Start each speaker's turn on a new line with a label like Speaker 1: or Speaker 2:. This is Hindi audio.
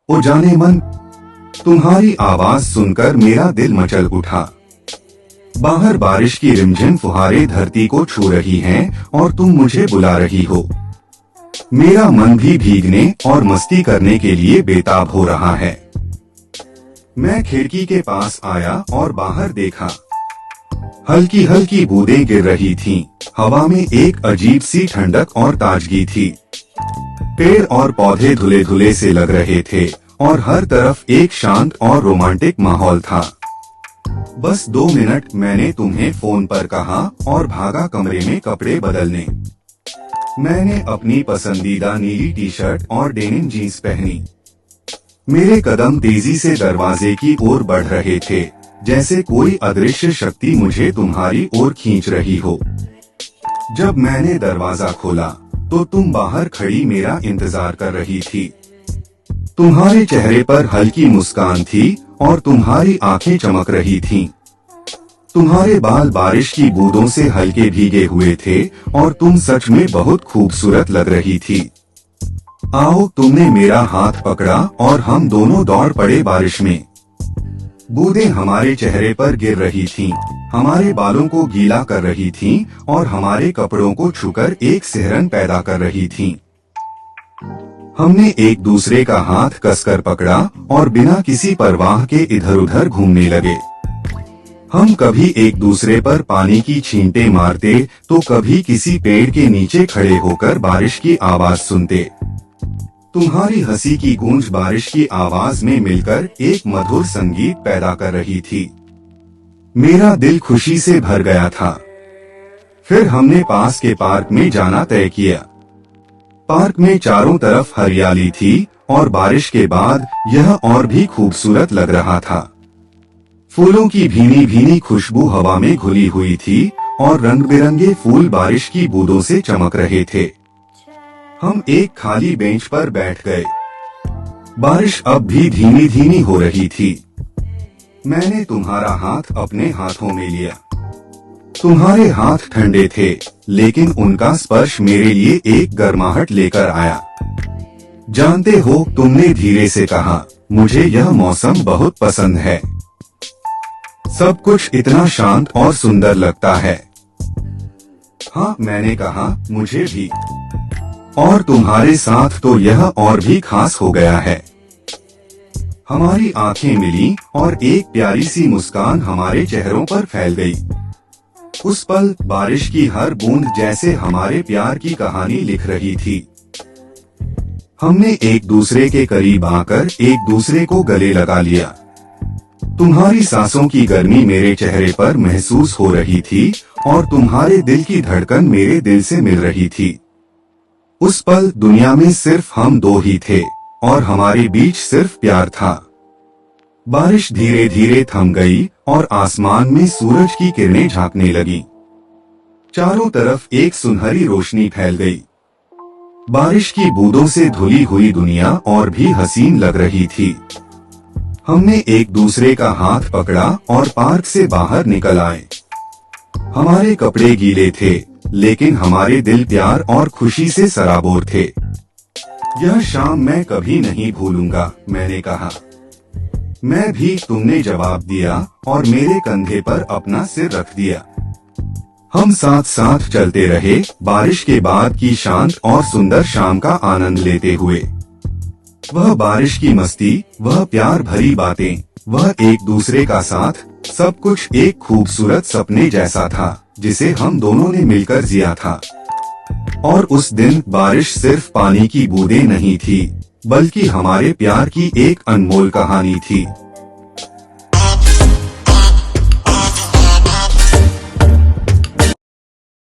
Speaker 1: ओ जाने मन, तुम्हारी आवाज सुनकर मेरा दिल मचल उठा। बाहर बारिश की रिमझिम फुहारें धरती को छू रही हैं और तुम मुझे बुला रही हो। मेरा मन भी भीगने और मस्ती करने के लिए बेताब हो रहा है। मैं खिड़की के पास आया और बाहर देखा। हल्की हल्की बूंदें गिर रही थीं। हवा में एक अजीब सी ठंडक और ताजगी थी। पेड़ और पौधे धुले धुले से लग रहे थे और हर तरफ एक शांत और रोमांटिक माहौल था। बस 2 मिनट, मैंने तुम्हें फोन पर कहा और भागा कमरे में कपड़े बदलने। मैंने अपनी पसंदीदा नीली टी शर्ट और डेनिम जीन्स पहनी। मेरे कदम तेजी से दरवाजे की ओर बढ़ रहे थे, जैसे कोई अदृश्य शक्ति मुझे तुम्हारी ओर खींच रही हो। जब मैंने दरवाजा खोला तो तुम बाहर खड़ी मेरा इंतजार कर रही थी। तुम्हारे चेहरे पर हल्की मुस्कान थी और तुम्हारी आंखें चमक रही थीं। तुम्हारे बाल बारिश की बूंदों से हल्के भीगे हुए थे और तुम सच में बहुत खूबसूरत लग रही थी। आओ, तुमने मेरा हाथ पकड़ा और हम दोनों दौड़ पड़े बारिश में। बूंदें हमारे चेहरे पर गिर रही थीं, हमारे बालों को गीला कर रही थीं और हमारे कपड़ों को छूकर एक सिहरन पैदा कर रही थीं। हमने एक दूसरे का हाथ कसकर पकड़ा और बिना किसी परवाह के इधर उधर घूमने लगे। हम कभी एक दूसरे पर पानी की छींटे मारते तो कभी किसी पेड़ के नीचे खड़े होकर बारिश की आवाज सुनते। तुम्हारी हंसी की गूंज बारिश की आवाज में मिलकर एक मधुर संगीत पैदा कर रही थी। मेरा दिल खुशी से भर गया था। फिर हमने पास के पार्क में जाना तय किया। पार्क में चारों तरफ हरियाली थी और बारिश के बाद यह और भी खूबसूरत लग रहा था। फूलों की भीनी भीनी खुशबू हवा में घुली हुई थी और रंग बिरंगे फूल बारिश की बूंदों से चमक रहे थे। हम एक खाली बेंच पर बैठ गए। बारिश अब भी धीमी धीमी हो रही थी। मैंने तुम्हारा हाथ अपने हाथों में लिया। तुम्हारे हाथ ठंडे थे, लेकिन उनका स्पर्श मेरे लिए एक गर्माहट लेकर आया। जानते हो, तुमने धीरे से कहा, मुझे यह मौसम बहुत पसंद है। सब कुछ इतना शांत और सुंदर लगता है। हाँ, मैंने कहा, मुझे भी। और तुम्हारे साथ तो यह और भी खास हो गया है। हमारी आंखें मिली और एक प्यारी सी मुस्कान हमारे चेहरों पर फैल गई। उस पल बारिश की हर बूंद जैसे हमारे प्यार की कहानी लिख रही थी। हमने एक दूसरे के करीब आकर एक दूसरे को गले लगा लिया। तुम्हारी सांसों की गर्मी मेरे चेहरे पर महसूस हो रही थी और तुम्हारे दिल की धड़कन मेरे दिल से मिल रही थी। उस पल दुनिया में सिर्फ हम दो ही थे और हमारे बीच सिर्फ प्यार था। बारिश धीरे धीरे थम गई और आसमान में सूरज की किरणें झांकने लगी। चारों तरफ एक सुनहरी रोशनी फैल गई। बारिश की बूंदों से धुली हुई दुनिया और भी हसीन लग रही थी। हमने एक दूसरे का हाथ पकड़ा और पार्क से बाहर निकल आए। हमारे कपड़े गीले थे, लेकिन हमारे दिल प्यार और खुशी से सराबोर थे। यह शाम मैं कभी नहीं भूलूंगा, मैंने कहा। मैं भी, तुमने जवाब दिया और मेरे कंधे पर अपना सिर रख दिया। हम साथ साथ चलते रहे, बारिश के बाद की शांत और सुंदर शाम का आनंद लेते हुए। वह बारिश की मस्ती, वह प्यार भरी बातें, वह एक दूसरे का साथ, सब कुछ एक खूबसूरत सपने जैसा था जिसे हम दोनों ने मिलकर जिया था। और उस दिन बारिश सिर्फ पानी की बूंदें नहीं थी, बल्कि हमारे प्यार की एक अनमोल कहानी थी।